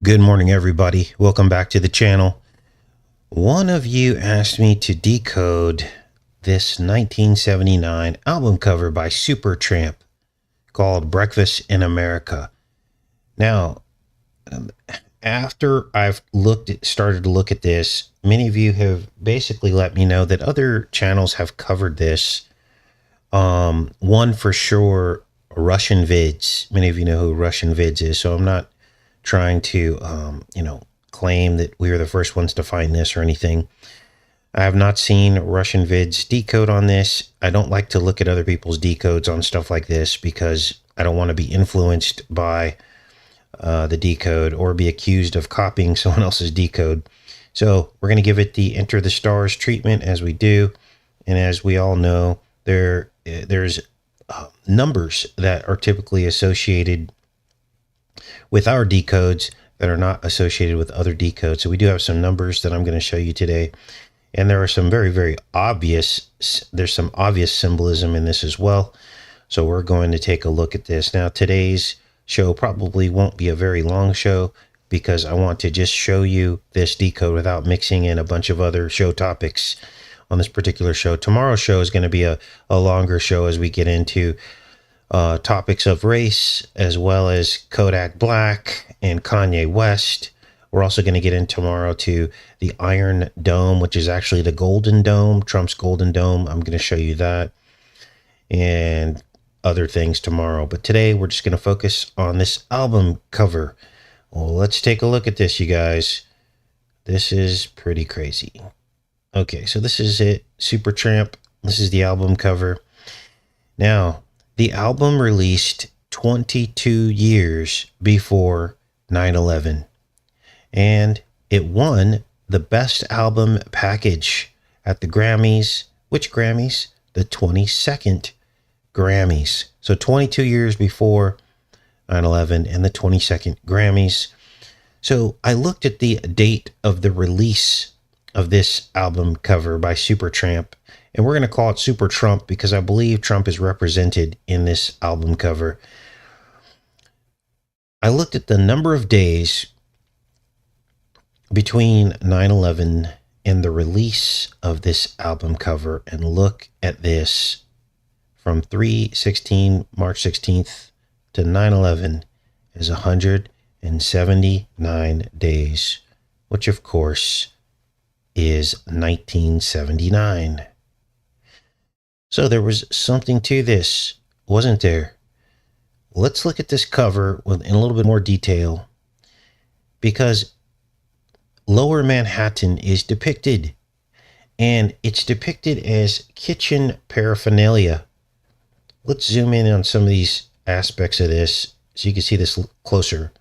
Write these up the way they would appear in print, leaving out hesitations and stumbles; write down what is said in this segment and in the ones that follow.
Good morning, everybody. Welcome back to the channel. One of you asked me to decode this 1979 album cover by Supertramp called Breakfast in America. Now, after I've started to look at this, many of you have basically let me know that other channels have covered this. One for sure, Russian Vids. Many of you know who Russian Vids is, so I'm not trying to, claim that we were the first ones to find this or anything. I have not seen Russian Vids decode on this. I don't like to look at other people's decodes on stuff like this because I don't want to be influenced by the decode or be accused of copying someone else's decode. So we're going to give it the Enter the Stars treatment as we do. And as we all know, there's numbers that are typically associated with our decodes that are not associated with other decodes. So we do have some numbers that I'm going to show you today. And there are some very obvious, there's some obvious symbolism in this as well. So we're going to take a look at this. Now, today's show probably won't be a very long show because I want to just show you this decode without mixing in a bunch of other show topics on this particular show. Tomorrow's show is going to be a longer show as we get into topics of race, as well as Kodak Black and Kanye West. We're also going to get in tomorrow to the Iron Dome, which is actually the Golden Dome, Trump's Golden Dome. I'm going to show you that and other things tomorrow. But today we're just going to focus on this album cover. Well, let's take a look at this, you guys. This is pretty crazy. Okay, so this is it, Supertramp. This is the album cover. Now, the album released 22 years before 9/11, and it won the Best Album Package at the Grammys. Which Grammys? The 22nd Grammys. So 22 years before 9/11 and the 22nd Grammys. So I looked at the date of the release of this album cover by Supertramp. And we're going to call it Super Trump because I believe Trump is represented in this album cover. I looked at the number of days between 9/11 and the release of this album cover, and look at this from March 16th to 9/11 is 179 days, which of course is 1979. So there was something to this, wasn't there? Let's look at this cover in a little bit more detail, because Lower Manhattan is depicted, and it's depicted as kitchen paraphernalia. Let's zoom in on some of these aspects of this so you can see this closer.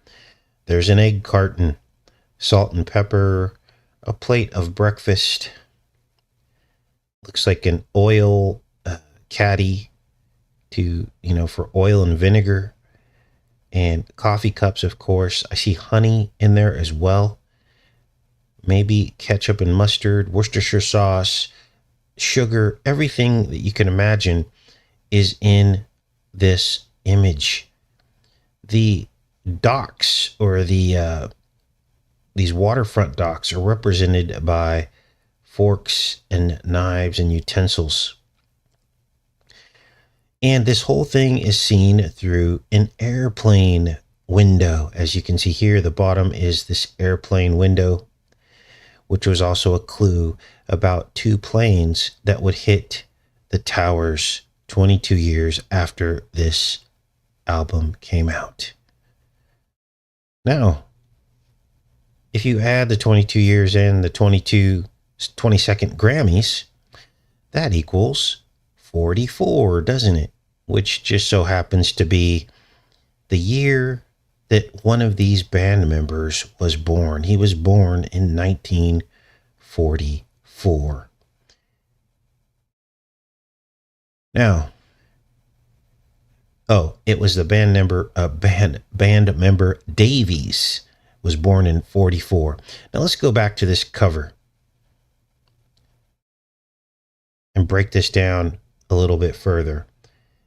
There's an egg carton, salt and pepper, a plate of breakfast. Looks like an oil caddy for oil and vinegar, and coffee cups, of course. I see honey in there as well. Maybe ketchup and mustard, Worcestershire sauce, sugar, everything that you can imagine is in this image. The docks, or these waterfront docks, are represented by forks and knives and utensils. And this whole thing is seen through an airplane window. As you can see here, the bottom is this airplane window, which was also a clue about two planes that would hit the towers 22 years after this album came out. Now, if you add the 22 years and the 22nd Grammys, that equals 44, doesn't it? Which just so happens to be the year that one of these band members was born. He was born in 1944. Now, it was the band member Davies was born in 44. Now let's go back to this cover and break this down a little bit further.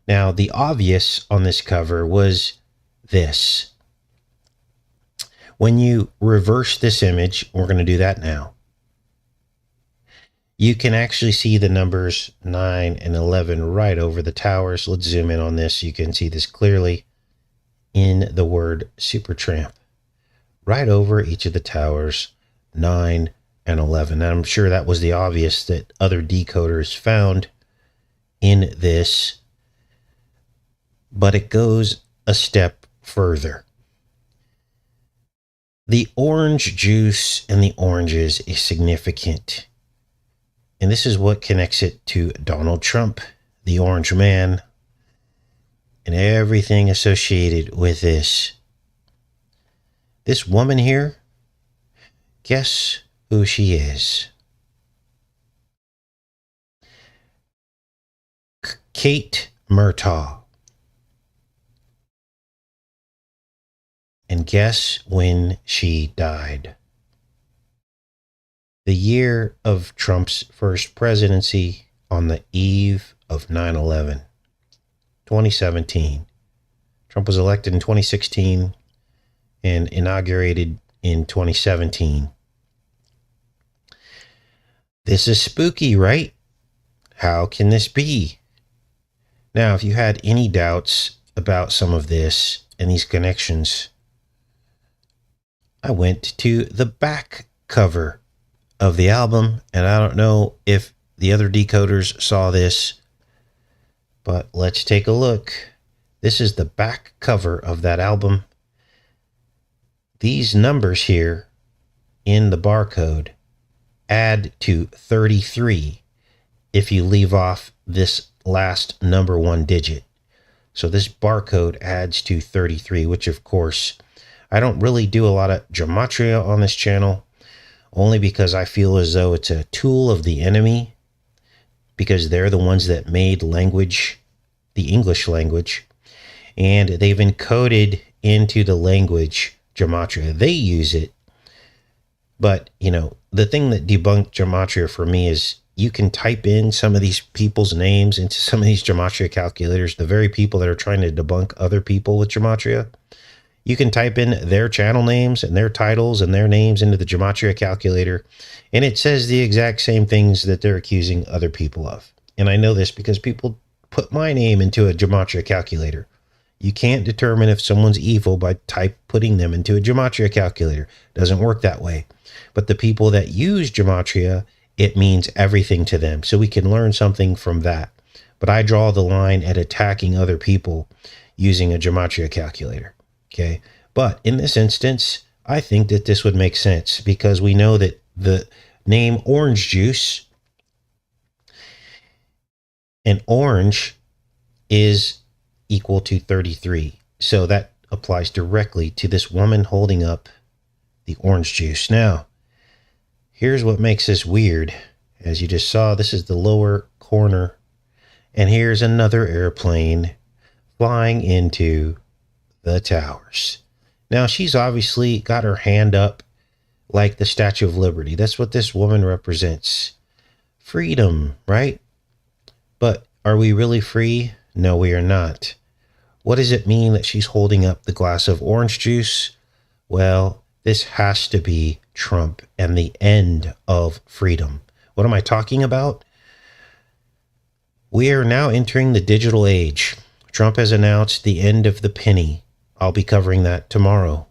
Now, the obvious on this cover was this. When you reverse this image, we're going to do that now, you can actually see the numbers 9 and 11 right over the towers. Let's zoom in on this. You can see this clearly in the word Supertramp. Right over each of the towers, 9 and 11. And I'm sure that was the obvious that other decoders found in this, but it goes a step further. The orange juice and the oranges is significant. And this is what connects it to Donald Trump, the orange man, and everything associated with this. This woman here, guess who she is? Kate Murtaugh. And guess when she died? The year of Trump's first presidency, on the eve of 9/11, 2017. Trump was elected in 2016 and inaugurated in 2017. This is spooky, right? How can this be? Now, if you had any doubts about some of this and these connections, I went to the back cover of the album, and I don't know if the other decoders saw this, but let's take a look. This is the back cover of that album. These numbers here in the barcode add to 33 if you leave off this last number 1 digit. So this barcode adds to 33, which of course, I don't really do a lot of gematria on this channel, only because I feel as though it's a tool of the enemy, because they're the ones that made language, the English language, and they've encoded into the language gematria. They use it, but the thing that debunked gematria for me is you can type in some of these people's names into some of these gematria calculators, the very people that are trying to debunk other people with gematria. You can type in their channel names and their titles and their names into the gematria calculator, and it says the exact same things that they're accusing other people of. And I know this because people put my name into a gematria calculator. You can't determine if someone's evil by putting them into a gematria calculator. It doesn't work that way. But the people that use gematria, it means everything to them. So we can learn something from that. But I draw the line at attacking other people using a gematria calculator. Okay. But in this instance, I think that this would make sense because we know that the name orange juice and orange is equal to 33. So that applies directly to this woman holding up the orange juice. Now, here's what makes this weird. As you just saw, this is the lower corner. And here's another airplane flying into the towers. Now, she's obviously got her hand up like the Statue of Liberty. That's what this woman represents. Freedom, right? But are we really free? No, we are not. What does it mean that she's holding up the glass of orange juice? Well, this has to be Trump and the end of freedom. What am I talking about? We are now entering the digital age. Trump has announced the end of the penny. I'll be covering that tomorrow.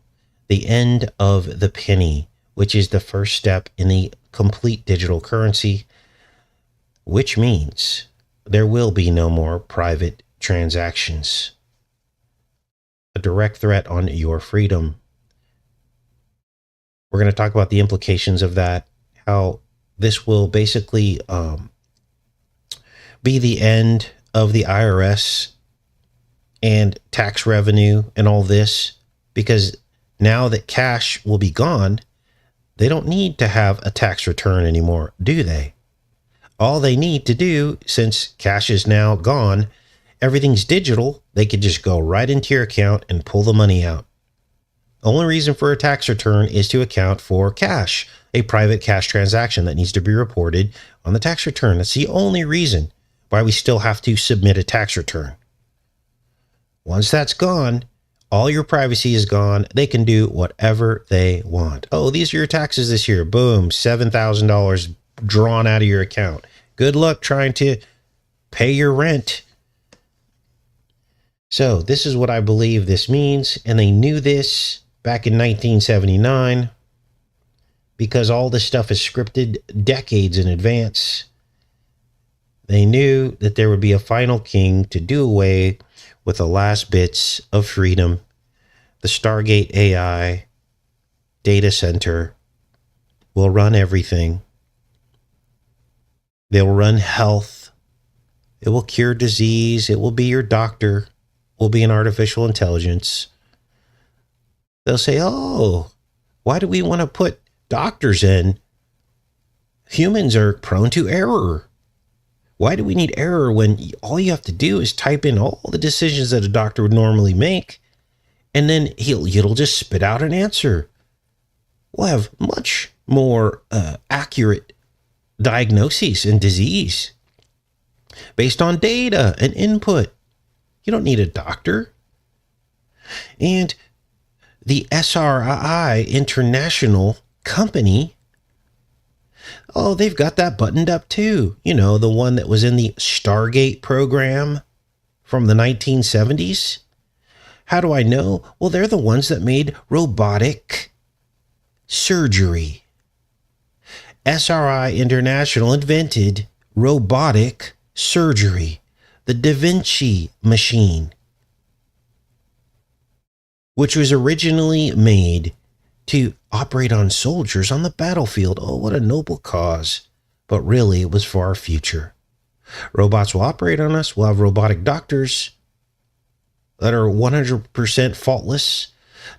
The end of the penny, which is the first step in the complete digital currency, which means there will be no more private transactions. A direct threat on your freedom. We're going to talk about the implications of that, how this will basically be the end of the IRS and tax revenue and all this, because now that cash will be gone, they don't need to have a tax return anymore, do they? All they need to do, since cash is now gone, everything's digital, they could just go right into your account and pull the money out. Only reason for a tax return is to account for cash, a private cash transaction that needs to be reported on the tax return. That's the only reason why we still have to submit a tax return. Once that's gone, All your privacy is gone. They can do whatever they want. Oh, these are your taxes this year. Boom, $7,000 drawn out of your account. Good luck trying to pay your rent. So this is what I believe this means. And they knew this back in 1979 because all this stuff is scripted decades in advance. They knew that there would be a final king to do away with the last bits of freedom. The Stargate AI data center will run everything. They'll run health. It will cure disease. It will be your doctor. Will be an artificial intelligence. They'll say, oh, why do we want to put doctors in? Humans are prone to error. Why do we need error when all you have to do is type in all the decisions that a doctor would normally make, and then it'll just spit out an answer? We'll have much more accurate diagnoses in disease based on data and input. You don't need a doctor. And the SRI International company, oh, they've got that buttoned up too. You know, the one that was in the Stargate program from the 1970s. How do I know? Well, they're the ones that made robotic surgery. SRI International invented robotic surgery, the Da Vinci machine, which was originally made to operate on soldiers on the battlefield. Oh, what a noble cause. But really, it was for our future. Robots will operate on us. We'll have robotic doctors that are 100% faultless.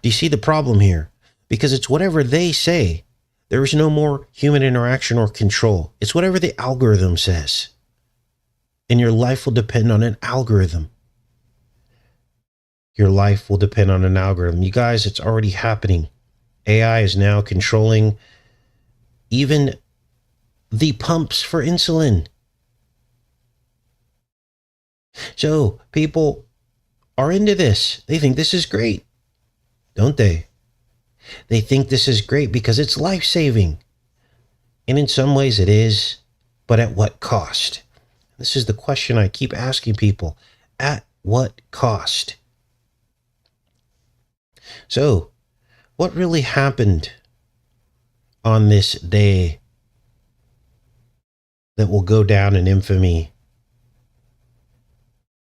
Do you see the problem here? Because it's whatever they say. There is no more human interaction or control. It's whatever the algorithm says. And your life will depend on an algorithm. Your life will depend on an algorithm. You guys, it's already happening. AI is now controlling even the pumps for insulin. So people are into this. They think this is great, don't they? They think this is great because it's life-saving. And in some ways it is, but at what cost? This is the question I keep asking people. At what cost? So, what really happened on this day that will go down in infamy?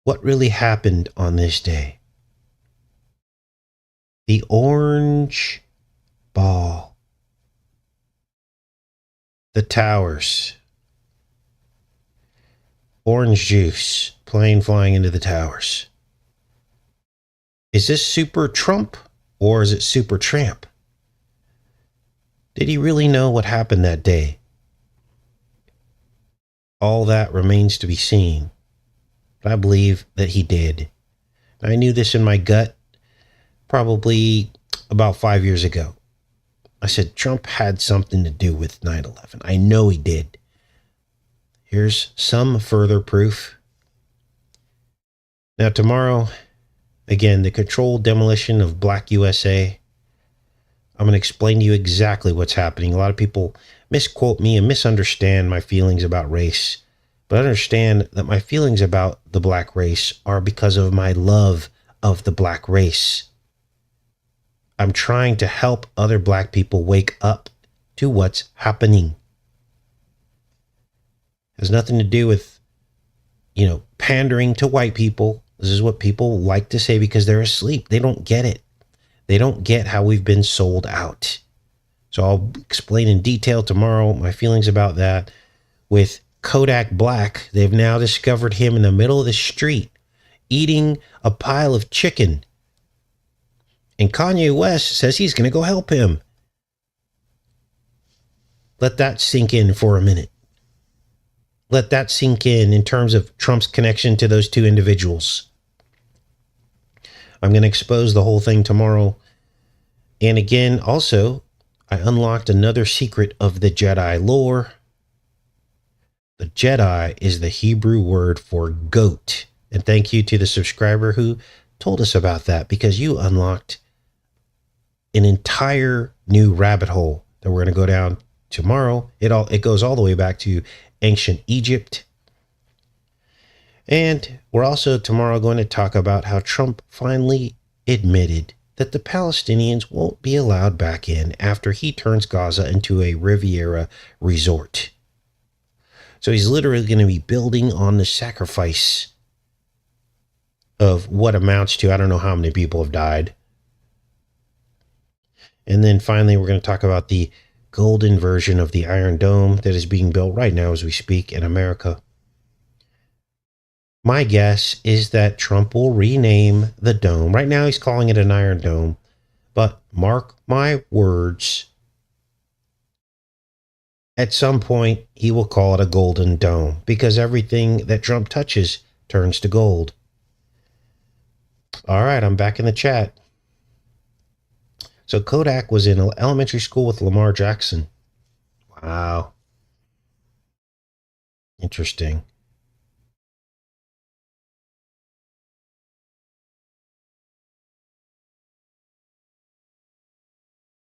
What really happened on this day? The orange ball. The towers. Orange juice. Plane flying into the towers. Is this Super Trump or is it Super Tramp? Did he really know what happened that day? All that remains to be seen. But I believe that he did. I knew this in my gut probably about 5 years ago. I said Trump had something to do with 9/11. I know he did. Here's some further proof. Now tomorrow, again, the controlled demolition of Black USA. I'm going to explain to you exactly what's happening. A lot of people misquote me and misunderstand my feelings about race. But understand that my feelings about the black race are because of my love of the black race. I'm trying to help other black people wake up to what's happening. It has nothing to do with, pandering to white people. This is what people like to say because they're asleep. They don't get it. They don't get how we've been sold out. So I'll explain in detail tomorrow my feelings about that. With Kodak Black, they've now discovered him in the middle of the street eating a pile of chicken. And Kanye West says he's going to go help him. Let that sink in for a minute. Let that sink in terms of Trump's connection to those two individuals. I'm going to expose the whole thing tomorrow. And again, also, I unlocked another secret of the Jedi lore. The Jedi is the Hebrew word for goat. And thank you to the subscriber who told us about that, because you unlocked an entire new rabbit hole that we're going to go down tomorrow. It goes all the way back to ancient Egypt. And we're also tomorrow going to talk about how Trump finally admitted that the Palestinians won't be allowed back in after he turns Gaza into a Riviera resort. So he's literally going to be building on the sacrifice of what amounts to, I don't know how many people have died. And then finally, we're going to talk about the golden version of the Iron Dome that is being built right now as we speak in America. My guess is that Trump will rename the dome. Right now, he's calling it an Iron Dome. But mark my words, at some point, he will call it a golden dome, because everything that Trump touches turns to gold. All right, I'm back in the chat. So Kodak was in elementary school with Lamar Jackson. Wow. Interesting.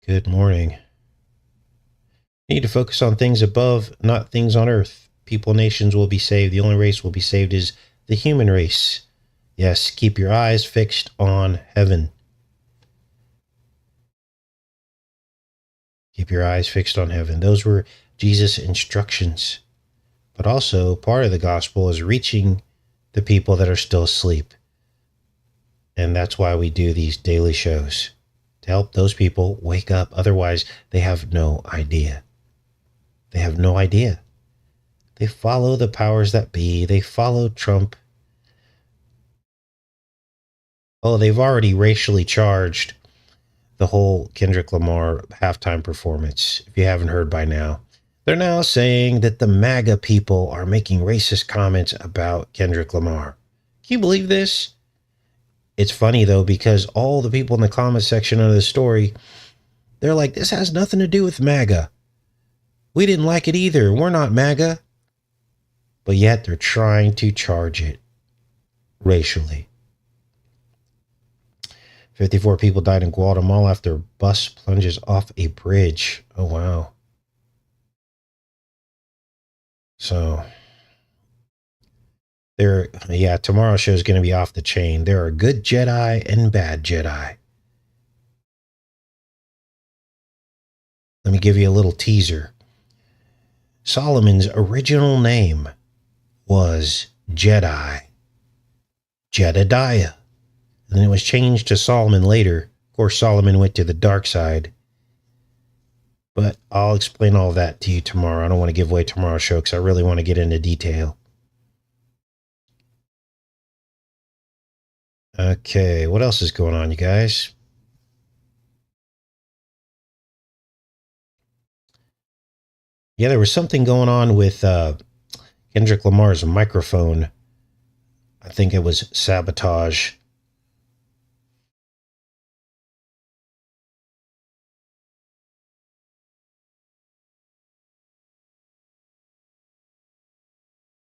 Good morning. You need to focus on things above, not things on earth. People, nations will be saved. The only race will be saved is the human race. Yes, keep your eyes fixed on heaven. Keep your eyes fixed on heaven. Those were Jesus' instructions. But also, part of the gospel is reaching the people that are still asleep. And that's why we do these daily shows, to help those people wake up. Otherwise, they have no idea. They have no idea. They follow the powers that be. They follow Trump. Oh, they've already racially charged the whole Kendrick Lamar halftime performance, if you haven't heard by now. They're now saying that the MAGA people are making racist comments about Kendrick Lamar. Can you believe this? It's funny, though, because all the people in the comment section of the story, they're like, this has nothing to do with MAGA. We didn't like it either. We're not MAGA. But yet they're trying to charge it racially. 54 people died in Guatemala after a bus plunges off a bridge. Oh, wow. So, tomorrow's show is going to be off the chain. There are good Jedi and bad Jedi. Let me give you a little teaser. Solomon's original name was Jedediah. And then it was changed to Solomon later. Of course, Solomon went to the dark side. But I'll explain all that to you tomorrow. I don't want to give away tomorrow's show because I really want to get into detail. Okay, what else is going on, you guys? Yeah, there was something going on with Kendrick Lamar's microphone. I think it was sabotage.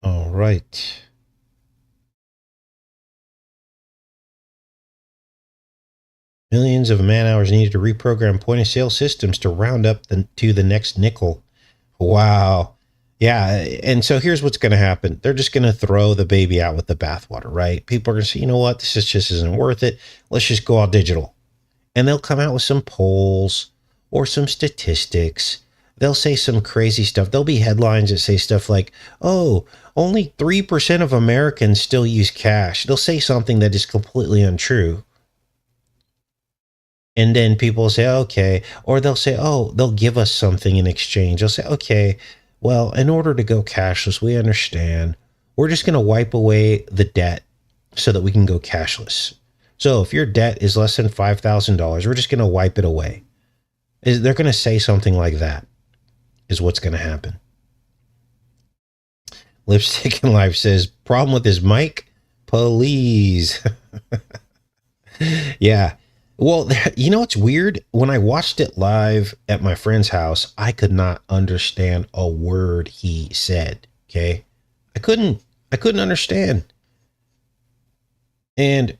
All right. Millions of man hours needed to reprogram point of sale systems to round up to the next nickel. Wow. Yeah. And so here's what's going to happen. They're just going to throw the baby out with the bathwater, right? People are going to say, you know what? This just isn't worth it. Let's just go all digital. And they'll come out with some polls or some statistics. They'll say some crazy stuff. There'll be headlines that say stuff like, oh, only 3% of Americans still use cash. They'll say something that is completely untrue. And then people say, okay, or they'll say, oh, they'll give us something in exchange. They'll say, okay, well, in order to go cashless, we understand. We're just going to wipe away the debt so that we can go cashless. So if your debt is less than $5,000, we're just going to wipe it away. They're going to say something like that is what's going to happen. Lipstick in Life says, problem with his mic? Please. Yeah. Well, you know what's weird? When I watched it live at my friend's house, I could not understand a word he said. Okay. I couldn't understand. And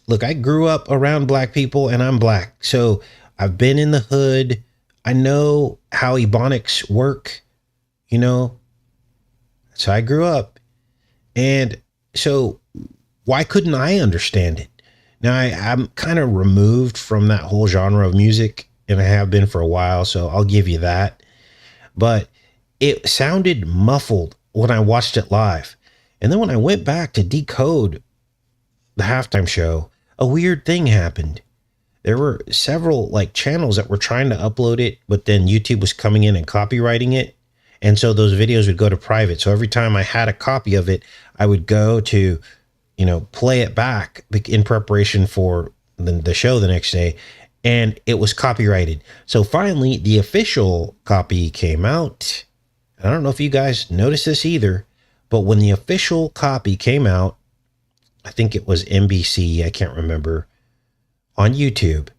look, I grew up around black people and I'm black. So I've been in the hood. I know how ebonics work, you know. So I grew up. And so why couldn't I understand it? Now I'm kind of removed from that whole genre of music, and I have been for a while, so I'll give you that. But it sounded muffled when I watched it live. And then when I went back to decode the halftime show, a weird thing happened. There were several like channels that were trying to upload it, but then YouTube was coming in and copywriting it. And so those videos would go to private. So every time I had a copy of it, I would go to, play it back in preparation for the show the next day. And it was copyrighted. So finally, the official copy came out. I don't know if you guys noticed this either, but when the official copy came out, I think it was NBC, I can't remember, on YouTube,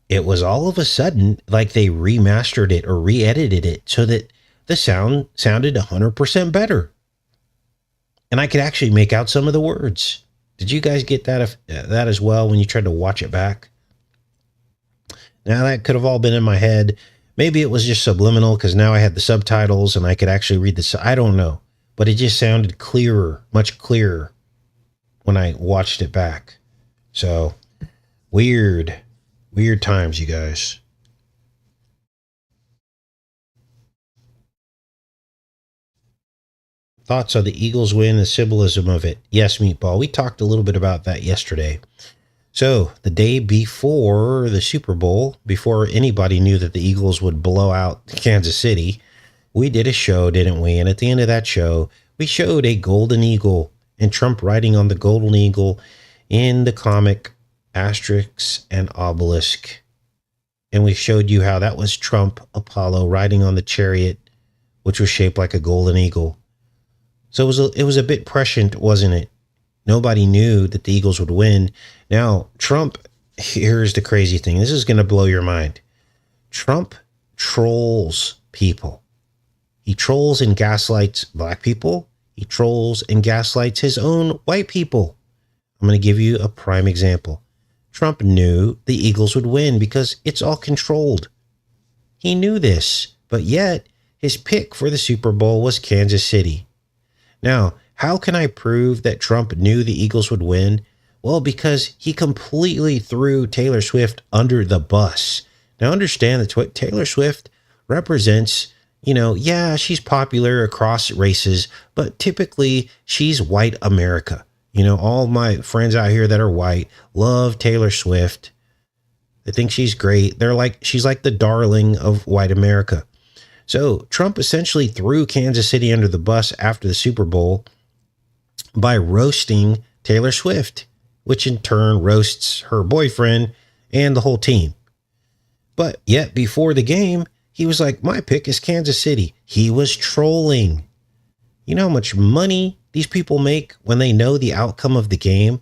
it was all of a sudden like they remastered it or re-edited it so that the sound sounded 100% better. And I could actually make out some of the words. Did you guys get that as well when you tried to watch it back? Now that could have all been in my head. Maybe it was just subliminal because now I had the subtitles and I could actually read I don't know. But it just sounded clearer, much clearer when I watched it back. So weird times, you guys. Thoughts on the Eagles win, the symbolism of it? Yes, Meatball. We talked a little bit about that yesterday. So the day before the Super Bowl, before anybody knew that the Eagles would blow out Kansas City, we did a show, didn't we? And at the end of that show, we showed a golden eagle and Trump riding on the golden eagle in the comic Asterix and Obelisk. And we showed you how that was Trump Apollo riding on the chariot, which was shaped like a golden eagle. So it was a bit prescient, wasn't it? Nobody knew that the Eagles would win. Now, Trump, here's the crazy thing. This is going to blow your mind. Trump trolls people. He trolls and gaslights black people. He trolls and gaslights his own white people. I'm going to give you a prime example. Trump knew the Eagles would win because it's all controlled. He knew this, but yet his pick for the Super Bowl was Kansas City. Now, how can I prove that Trump knew the Eagles would win? Well, because he completely threw Taylor Swift under the bus. Now, understand that Taylor Swift represents, she's popular across races, but typically she's white America. All my friends out here that are white love Taylor Swift. They think she's great. She's like the darling of white America. So Trump essentially threw Kansas City under the bus after the Super Bowl by roasting Taylor Swift, which in turn roasts her boyfriend and the whole team. But yet before the game, he was like, my pick is Kansas City. He was trolling. You know how much money these people make when they know the outcome of the game?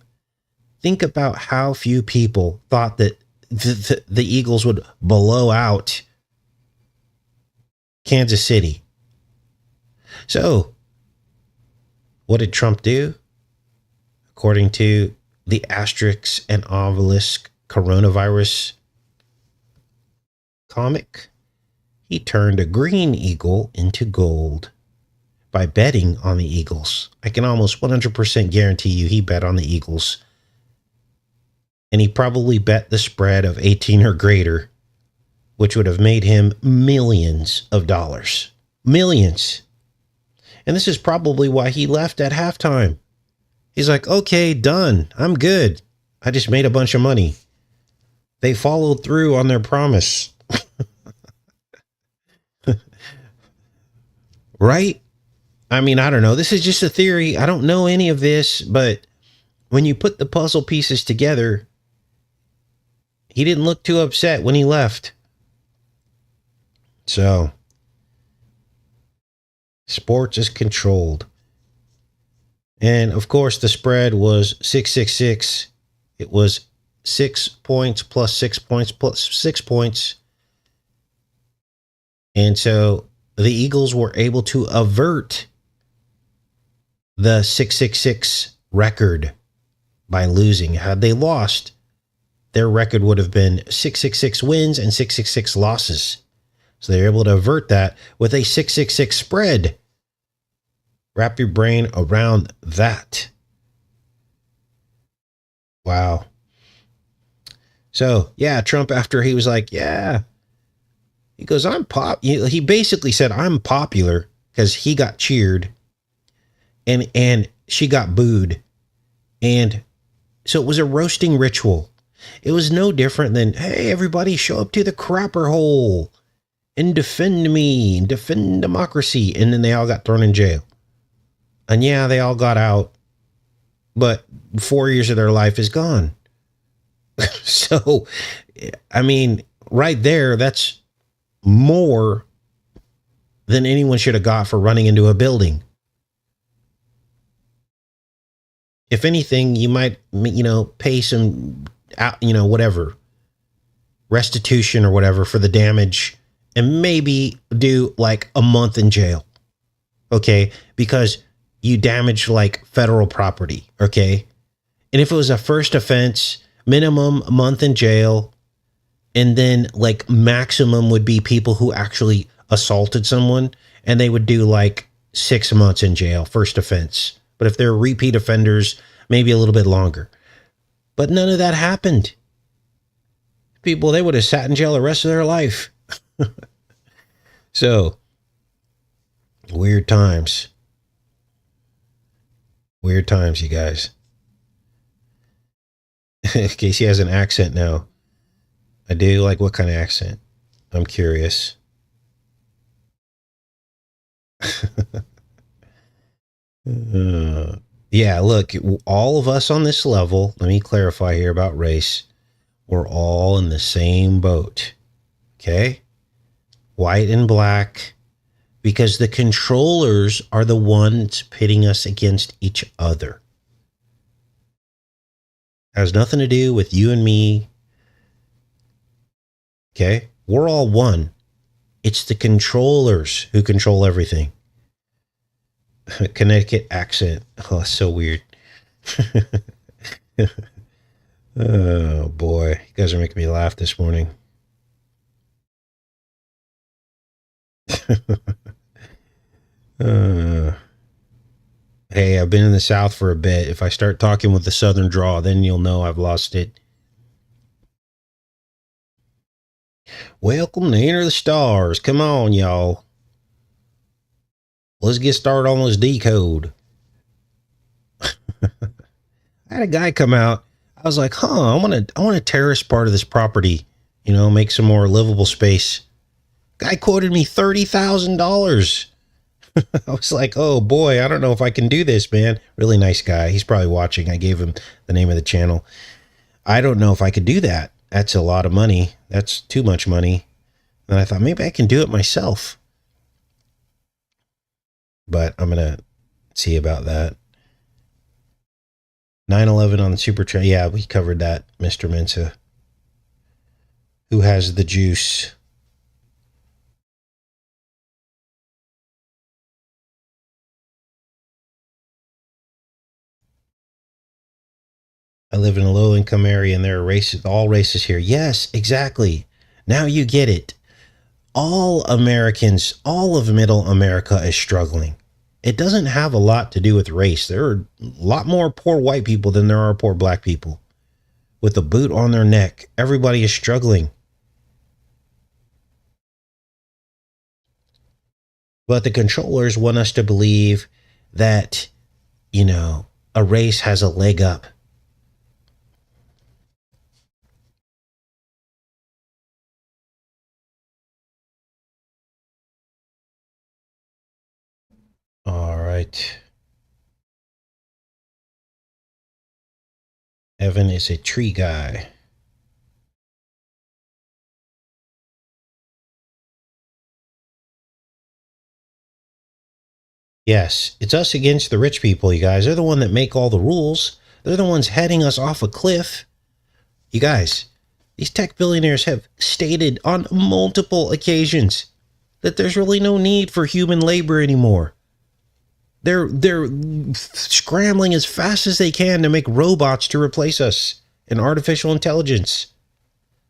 Think about how few people thought that the Eagles would blow out Kansas City. So, what did Trump do? According to the Asterix and Obelisk coronavirus comic, he turned a green eagle into gold by betting on the Eagles. I can almost 100% guarantee you he bet on the Eagles. And he probably bet the spread of 18 or greater, which would have made him millions of dollars. Millions. And this is probably why he left at halftime. He's like, okay, done. I'm good. I just made a bunch of money. They followed through on their promise. Right? I mean, I don't know. This is just a theory. I don't know any of this, but when you put the puzzle pieces together, he didn't look too upset when he left. So, sports is controlled. And of course, the spread was 666. It was 6 points plus 6 points plus 6 points. And so the Eagles were able to avert the 666 record by losing. Had they lost, their record would have been 666 wins and 666 losses. So they're able to avert that with a 666 spread. Wrap your brain around that. Wow. So, yeah, Trump, after he was like, yeah, he goes, he basically said, I'm popular because he got cheered and she got booed. And so it was a roasting ritual. It was no different than, hey, everybody show up to the crapper hole and defend me and defend democracy. And then they all got thrown in jail. And yeah, they all got out, but 4 years of their life is gone. So, I mean, right there, that's more than anyone should have got for running into a building. If anything, you might, pay some, whatever, restitution or whatever for the damage and maybe do like a month in jail. Okay. Because you damaged like federal property. Okay. And if it was a first offense, minimum a month in jail. And then like maximum would be people who actually assaulted someone and they would do like 6 months in jail, first offense. But if they're repeat offenders, maybe a little bit longer. But none of that happened. People, they would have sat in jail the rest of their life. So, weird times. Weird times, you guys. Casey has an accent now. I do. Like, what kind of accent? I'm curious. Yeah, look, all of us on this level, let me clarify here about race. We're all in the same boat. Okay? White and black. Because the controllers are the ones pitting us against each other. Has nothing to do with you and me. Okay? We're all one. It's the controllers who control everything. Connecticut accent. Oh, so weird. Oh, boy. You guys are making me laugh this morning. Hey, I've been in the South for a bit. If I start talking with the Southern drawl, then you'll know I've lost it. Welcome to Enter the Stars. Come on, y'all. Let's get started on this decode. I had a guy come out. I was like, I want to terrace part of this property, make some more livable space. Guy quoted me $30,000. I was like, oh boy, I don't know if I can do this, man. Really nice guy. He's probably watching. I gave him the name of the channel. I don't know if I could do that. That's a lot of money. That's too much money. And I thought maybe I can do it myself. But I'm going to see about that. 9/11 on the super train. Yeah, we covered that, Mr. Mensa. Who has the juice? I live in a low-income area and there are all races here. Yes, exactly. Now you get it. All Americans, all of middle America is struggling. It doesn't have a lot to do with race. There are a lot more poor white people than there are poor black people. With a boot on their neck, everybody is struggling. But the controllers want us to believe that, a race has a leg up. All right. Evan is a tree guy. Yes, it's us against the rich people, you guys. They're the one that make all the rules. They're the ones heading us off a cliff. You guys, these tech billionaires have stated on multiple occasions that there's really no need for human labor anymore. They're scrambling as fast as they can to make robots to replace us. and artificial intelligence.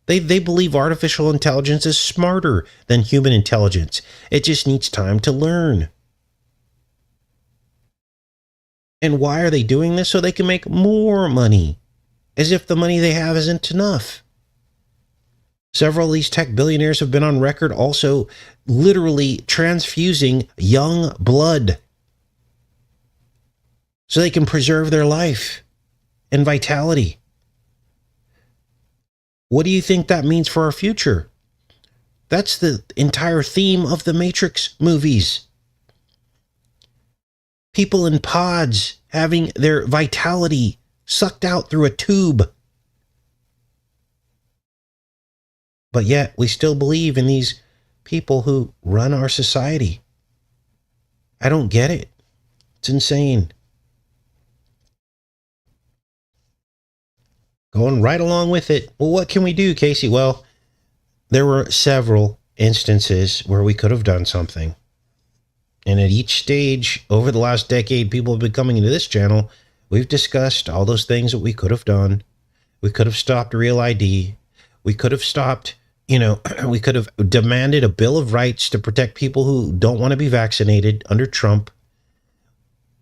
They believe artificial intelligence is smarter than human intelligence. It just needs time to learn. And why are they doing this? So they can make more money, as if the money they have isn't enough. Several of these tech billionaires have been on record also literally transfusing young blood so they can preserve their life and vitality. What do you think that means for our future? That's the entire theme of the Matrix movies. People in pods having their vitality sucked out through a tube. But yet we still believe in these people who run our society. I don't get it. It's insane. Going right along with it. Well, what can we do, Casey? Well, there were several instances where we could have done something. And at each stage over the last decade, people have been coming into this channel. We've discussed all those things that we could have done. We could have stopped Real ID. We could have stopped, we could have demanded a Bill of Rights to protect people who don't want to be vaccinated under Trump.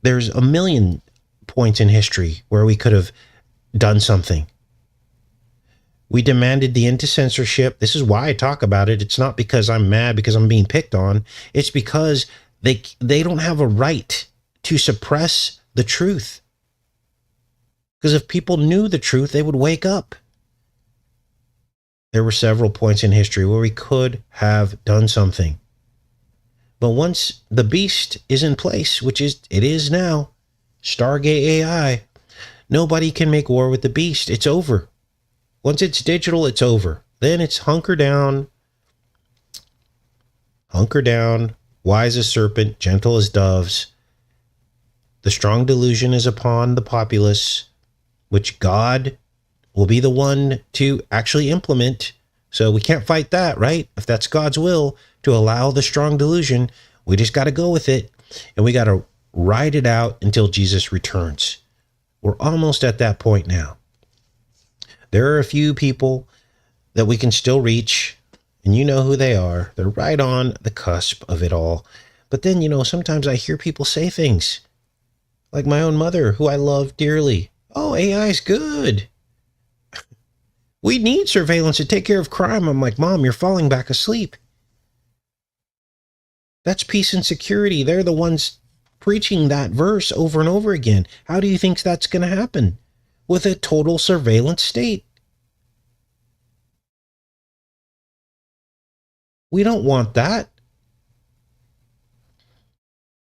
There's a million points in history where we could have done something. We demanded the end to censorship. This is why I talk about it. It's not because I'm mad because I'm being picked on. It's because they don't have a right to suppress the truth. Because if people knew the truth, they would wake up. There were several points in history where we could have done something. But once the beast is in place, which it is now, Stargate AI, nobody can make war with the beast. It's over. Once it's digital, it's over. Then it's hunker down, wise as serpent, gentle as doves. The strong delusion is upon the populace, which God will be the one to actually implement. So we can't fight that, right? If that's God's will to allow the strong delusion, we just got to go with it. And we got to ride it out until Jesus returns. We're almost at that point now. There are a few people that we can still reach, and you know who they are. They're right on the cusp of it all. But then, sometimes I hear people say things like my own mother, who I love dearly. Oh, AI is good. We need surveillance to take care of crime. I'm like, Mom, you're falling back asleep. That's peace and security. They're the ones preaching that verse over and over again. How do you think that's going to happen with a total surveillance state? We don't want that.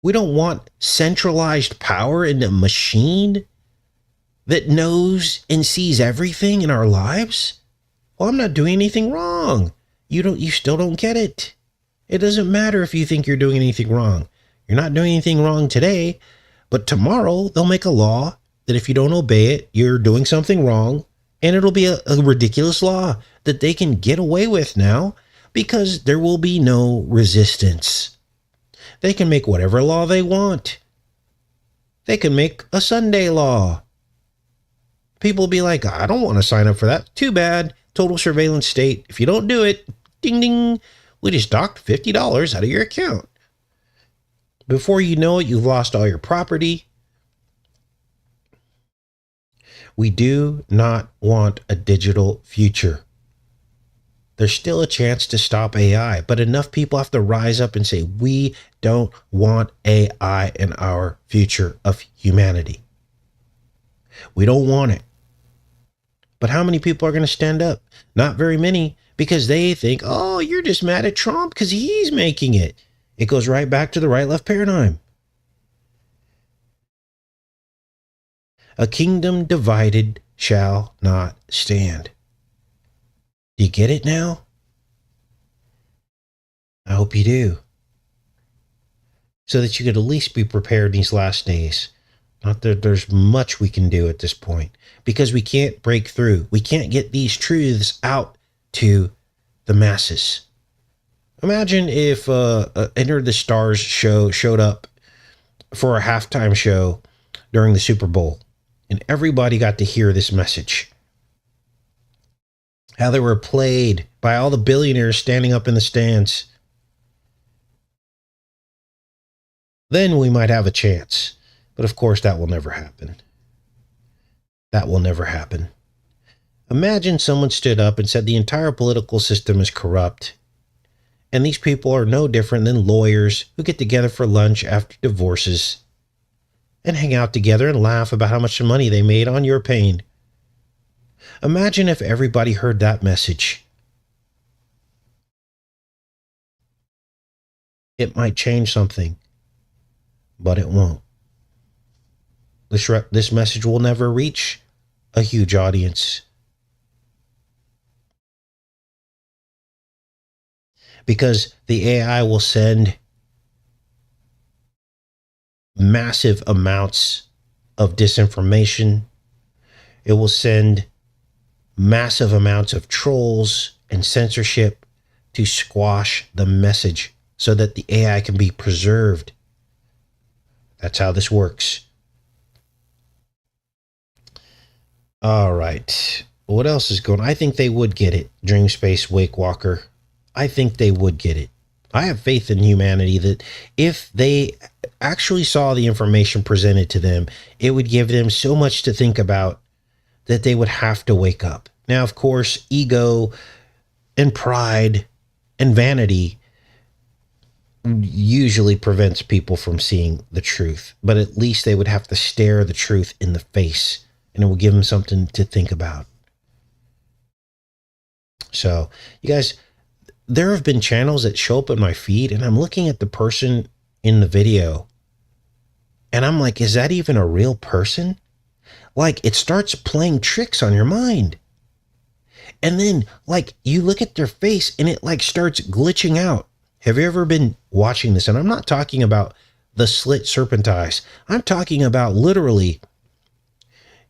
We don't want centralized power in a machine that knows and sees everything in our lives. Well, I'm not doing anything wrong. You still don't get it. It doesn't matter if you think you're doing anything wrong. You're not doing anything wrong today, but tomorrow they'll make a law that if you don't obey it, you're doing something wrong, and it'll be a ridiculous law that they can get away with now because there will be no resistance. They can make whatever law they want. They can make a Sunday law. People will be like, I don't want to sign up for that. Too bad. Total surveillance state. If you don't do it, ding, ding, we just docked $50 out of your account. Before you know it, you've lost all your property. We do not want a digital future. There's still a chance to stop AI, but enough people have to rise up and say, we don't want AI in our future of humanity. We don't want it. But how many people are going to stand up? Not very many, because they think, oh, you're just mad at Trump because he's making it. It goes right back to the right-left paradigm. A kingdom divided shall not stand. Do you get it now? I hope you do. So that you could at least be prepared these last days. Not that there's much we can do at this point, because we can't break through. We can't get these truths out to the masses. Imagine if Enter the Stars show showed up for a halftime show during the Super Bowl, and everybody got to hear this message. how they were played by all the billionaires standing up in the stands, then we might have a chance. But of course, that will never happen. That will never happen. Imagine someone stood up and said the entire political system is corrupt, and these people are no different than lawyers who get together for lunch after divorces and hang out together and laugh about how much money they made on your pain. Imagine if everybody heard that message. It might change something, but it won't. This message will never reach a huge audience, because the AI will send massive amounts of disinformation. It will send massive amounts of trolls and censorship to squash the message so that the AI can be preserved. That's how this works. All right. What else is going on? I think they would get it, Dream Space Wake Walker. I think they would get it. I have faith in humanity that if they actually saw the information presented to them, it would give them so much to think about that they would have to wake up. Now, of course, ego and pride and vanity usually prevents people from seeing the truth, but at least they would have to stare the truth in the face, and it will give them something to think about. So, you guys, there have been channels that show up in my feed, and I'm looking at the person in the video, and I'm like, is that even a real person? Like, it starts playing tricks on your mind. And then, like, you look at their face, and it, like, starts glitching out. Have you ever been watching this? And I'm not talking about the slit serpent eyes. I'm talking about literally,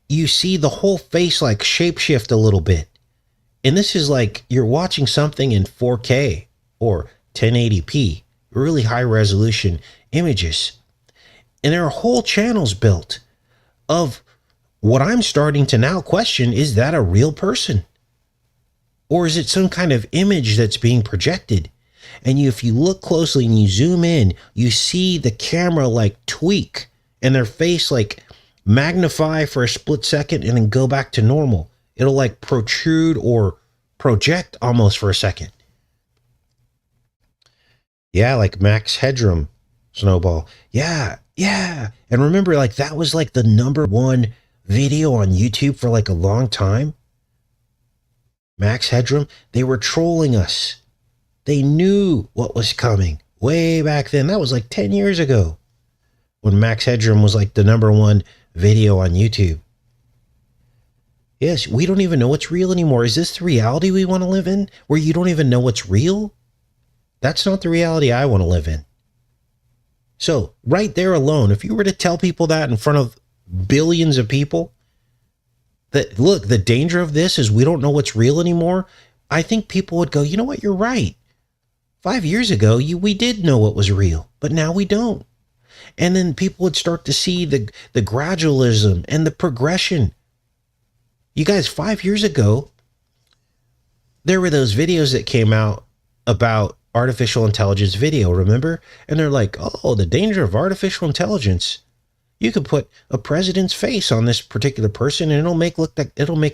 you see the whole face, like, shapeshift a little bit. And this is like you're watching something in 4K or 1080p, really high resolution images. And there are whole channels built of what I'm starting to now question, is that a real person? Or is it some kind of image that's being projected? And if you look closely and you zoom in, you see the camera like tweak and their face like magnify for a split second and then go back to normal. It'll like protrude or project almost for a second. Yeah, like Max Headroom, Snowball. Yeah. And remember, like, that was like the #1 video on YouTube for like a long time. Max Headroom, they were trolling us. They knew what was coming way back then. That was like 10 years ago when Max Headroom was like the #1 video on YouTube. Yes, we don't even know what's real anymore. Is this the reality we want to live in, where you don't even know what's real? That's not the reality I want to live in. So right there alone, if you were to tell people that in front of billions of people, that, look, the danger of this is we don't know what's real anymore, I think people would go, you know what, you're right. 5 years ago, we did know what was real, but now we don't. And then people would start to see the gradualism and the progression. You guys, 5 years ago, there were those videos that came out about artificial intelligence video, remember? And they're like, oh, the danger of artificial intelligence. You could put a president's face on this particular person and it'll make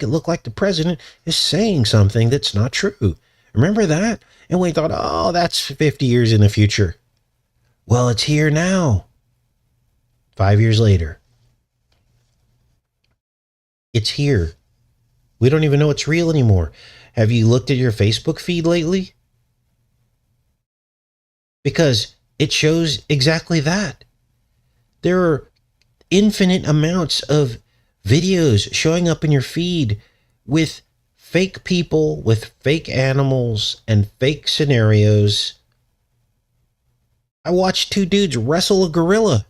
it look like the president is saying something that's not true. Remember that? And we thought, oh, that's 50 years in the future. Well, it's here now. 5 years later. It's here. We don't even know it's real anymore. Have you looked at your Facebook feed lately? Because it shows exactly that. There are infinite amounts of videos showing up in your feed with fake people, with fake animals, and fake scenarios. I watched 2 dudes wrestle a gorilla.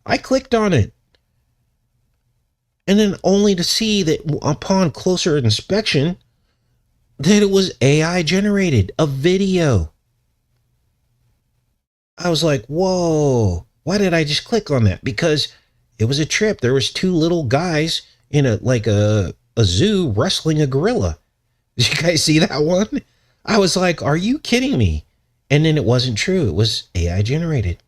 I clicked on it. And then only to see that upon closer inspection, that it was AI generated, a video. I was like, whoa, why did I just click on that? Because it was a trip. There was 2 little guys in a zoo wrestling a gorilla. Did you guys see that one? I was like, are you kidding me? And then it wasn't true. It was AI generated.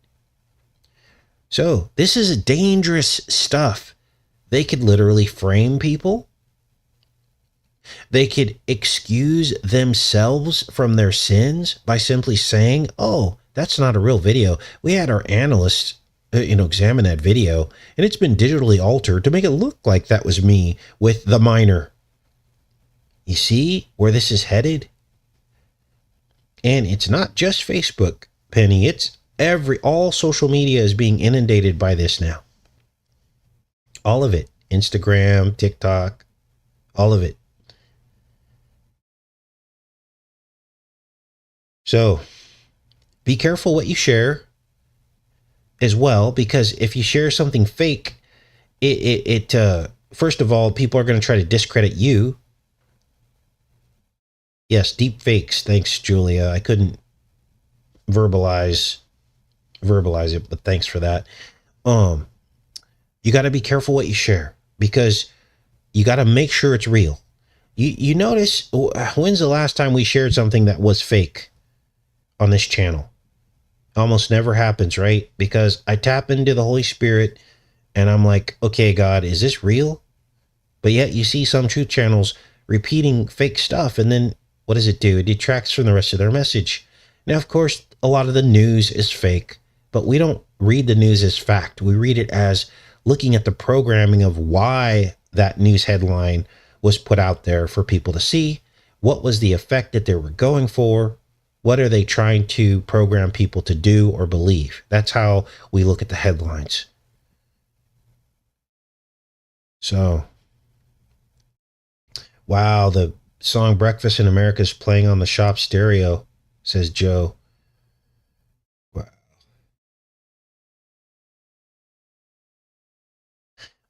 So this is dangerous stuff. They could literally frame people. They could excuse themselves from their sins by simply saying, oh, that's not a real video. We had our analysts, examine that video, and it's been digitally altered to make it look like that was me with the minor. You see where this is headed? And it's not just Facebook, Penny. It's all social media is being inundated by this now. All of it. Instagram, TikTok, all of it. So be careful what you share as well, because if you share something fake, first of all, people are going to try to discredit you. Yes, deep fakes. Thanks, Julia. I couldn't verbalize it, but thanks for that. You got to be careful what you share, because you got to make sure it's real. You notice, when's the last time we shared something that was fake on this channel? Almost never happens, right? Because I tap into the Holy Spirit and I'm like, okay, God, is this real? But yet you see some truth channels repeating fake stuff, and then what does it do? It detracts from the rest of their message. Now, of course, a lot of the news is fake, but we don't read the news as fact. We read it as looking at the programming of why that news headline was put out there for people to see. What was the effect that they were going for? What are they trying to program people to do or believe? That's how we look at the headlines. So, wow, the song Breakfast in America is playing on the shop stereo, says Joe. Wow.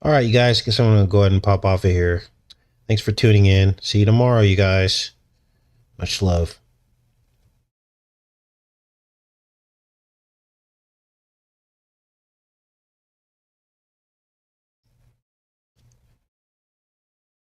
All right, you guys, guess I'm going to go ahead and pop off of here. Thanks for tuning in. See you tomorrow, you guys. Much love.